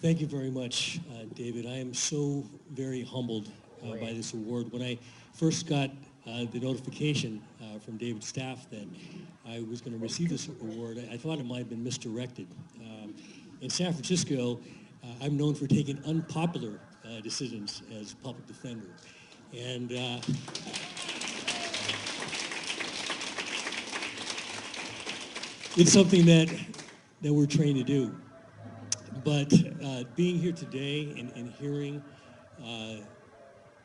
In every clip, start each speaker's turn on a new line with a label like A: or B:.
A: Thank you very much, David. I am so very humbled by this award. When I first got the notification from David's staff that I was going to receive this award, I thought it might have been misdirected. In San Francisco, I'm known for taking unpopular decisions as public defender. And it's something that we're trained to do. But being here today and hearing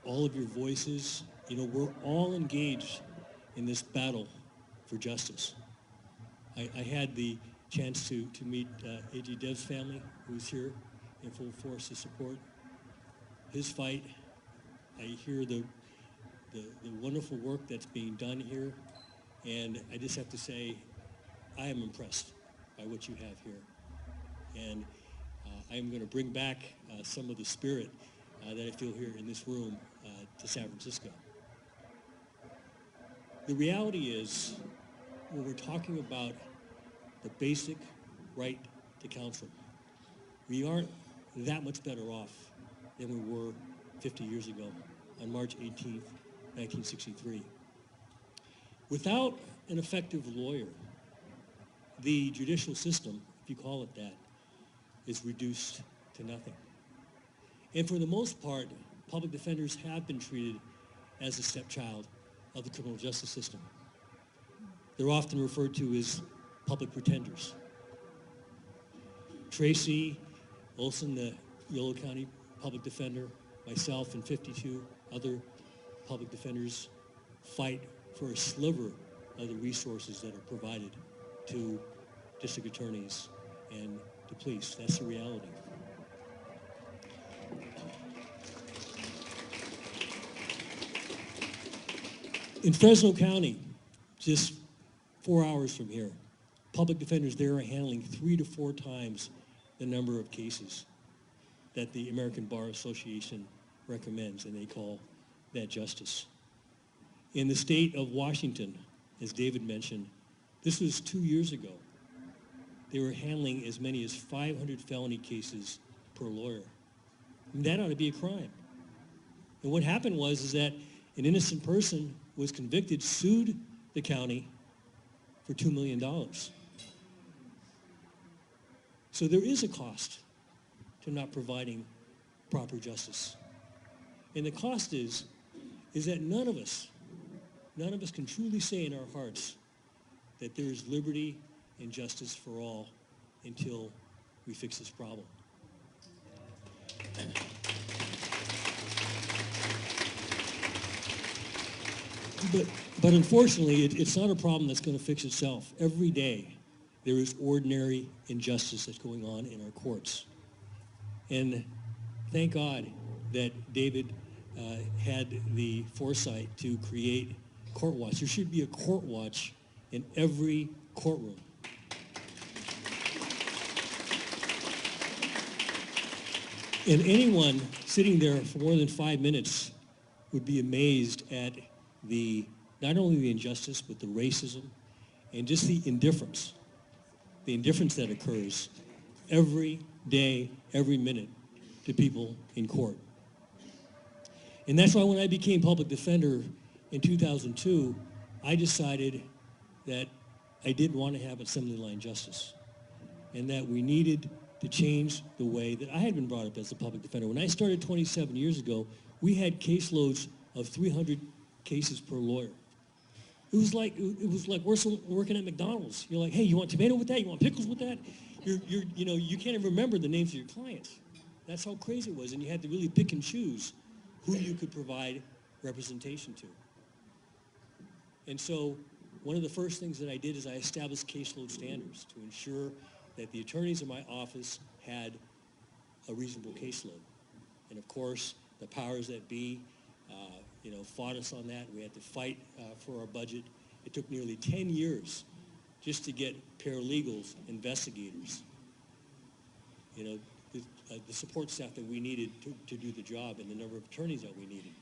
A: all of your voices, you know, we're all engaged in this battle for justice. I had the chance to meet A.G. Dev's family, who's here in full force to support his fight. I hear the wonderful work that's being done here, and I just have to say, I am impressed by what you have here. And I'm going to bring back some of the spirit that I feel here in this room to San Francisco. The reality is, when we're talking about the basic right to counsel, we aren't that much better off than we were 50 years ago on March 18th, 1963. Without an effective lawyer, the judicial system, if you call it that, is reduced to nothing. And for the most part, public defenders have been treated as a stepchild of the criminal justice system. They're often referred to as public pretenders. Tracy Olson, the Yolo County public defender, myself and 52 other public defenders fight for a sliver of the resources that are provided to district attorneys and to police. That's the reality. In Fresno County, just 4 hours from here, public defenders there are handling 3 to 4 times the number of cases that the American Bar Association recommends, and they call that justice. In the state of Washington, as David mentioned, this was 2 years ago. They were handling as many as 500 felony cases per lawyer. And that ought to be a crime. And what happened was that an innocent person was convicted, sued the county for $2 million. So there is a cost to not providing proper justice. And the cost is that none of us can truly say in our hearts that there is liberty and justice for all until we fix this problem. But unfortunately, it's not a problem that's going to fix itself. Every day, there is ordinary injustice that's going on in our courts. And thank God that David had the foresight to create Court Watch. There should be a Court Watch in every courtroom. And anyone sitting there for more than 5 minutes would be amazed at not only the injustice, but the racism and just the indifference that occurs every day, every minute to people in court. And that's why when I became public defender in 2002, I decided that I didn't want to have assembly line justice and that we needed to change the way that I had been brought up as a public defender. When I started 27 years ago, we had caseloads of 300 cases per lawyer. It was like working at McDonald's. You're like, hey, you want tomato with that? You want pickles with that? You can't even remember the names of your clients. That's how crazy it was, and you had to really pick and choose who you could provide representation to. And so one of the first things that I did is I established caseload standards to ensure that the attorneys in my office had a reasonable caseload. And of course, the powers that be fought us on that. We had to fight for our budget. It took nearly 10 years just to get paralegals, investigators, the support staff that we needed to do the job and the number of attorneys that we needed.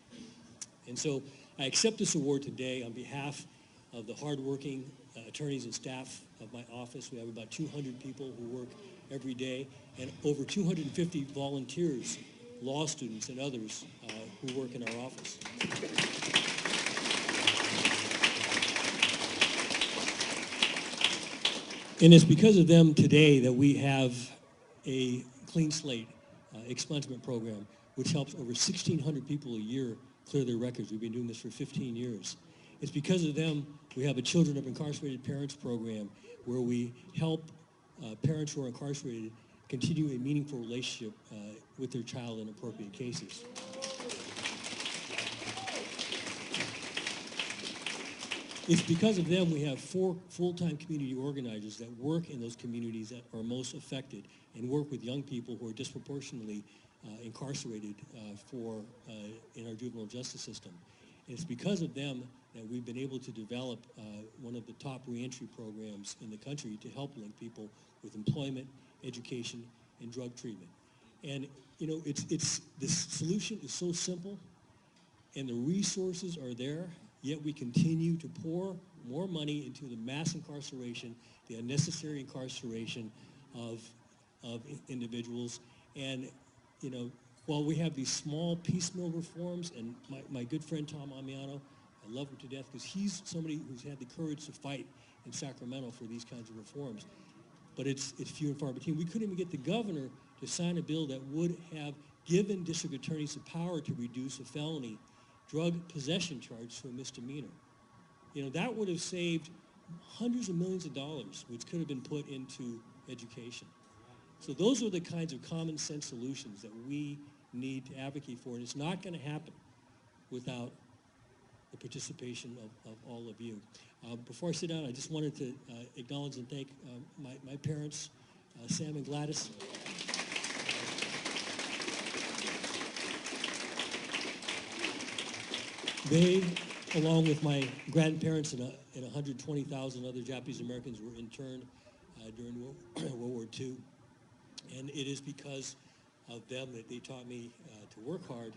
A: And so I accept this award today on behalf of the hardworking attorneys and staff of my office. We have about 200 people who work every day, and over 250 volunteers, law students and others who work in our office. And it's because of them today that we have a clean slate expungement program, which helps over 1,600 people a year clear their records. We've been doing this for 15 years. It's because of them we have a Children of Incarcerated Parents program where we help parents who are incarcerated continue a meaningful relationship with their child in appropriate cases. It's because of them we have 4 full-time community organizers that work in those communities that are most affected and work with young people who are disproportionately incarcerated in our juvenile justice system. And it's because of them that we've been able to develop one of the top reentry programs in the country to help link people with employment, education, and drug treatment. And you know, the solution is so simple, and the resources are there, yet we continue to pour more money into the mass incarceration, the unnecessary incarceration of individuals. And you know, while we have these small piecemeal reforms, and my good friend Tom Amiano, I love him to death because he's somebody who's had the courage to fight in Sacramento for these kinds of reforms. But it's few and far between. We couldn't even get the governor to sign a bill that would have given district attorneys the power to reduce a felony drug possession charge to a misdemeanor. You know, that would have saved hundreds of millions of dollars, which could have been put into education. So those are the kinds of common sense solutions that we need to advocate for, and it's not going to happen without the participation of all of you. Before I sit down, I just wanted to acknowledge and thank my parents, Sam and Gladys. They, along with my grandparents and 120,000 other Japanese Americans, were interned during World War II. And it is because of them that they taught me to work hard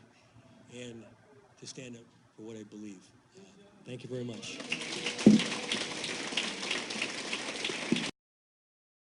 A: and to stand up for what I believe. Thank you very much.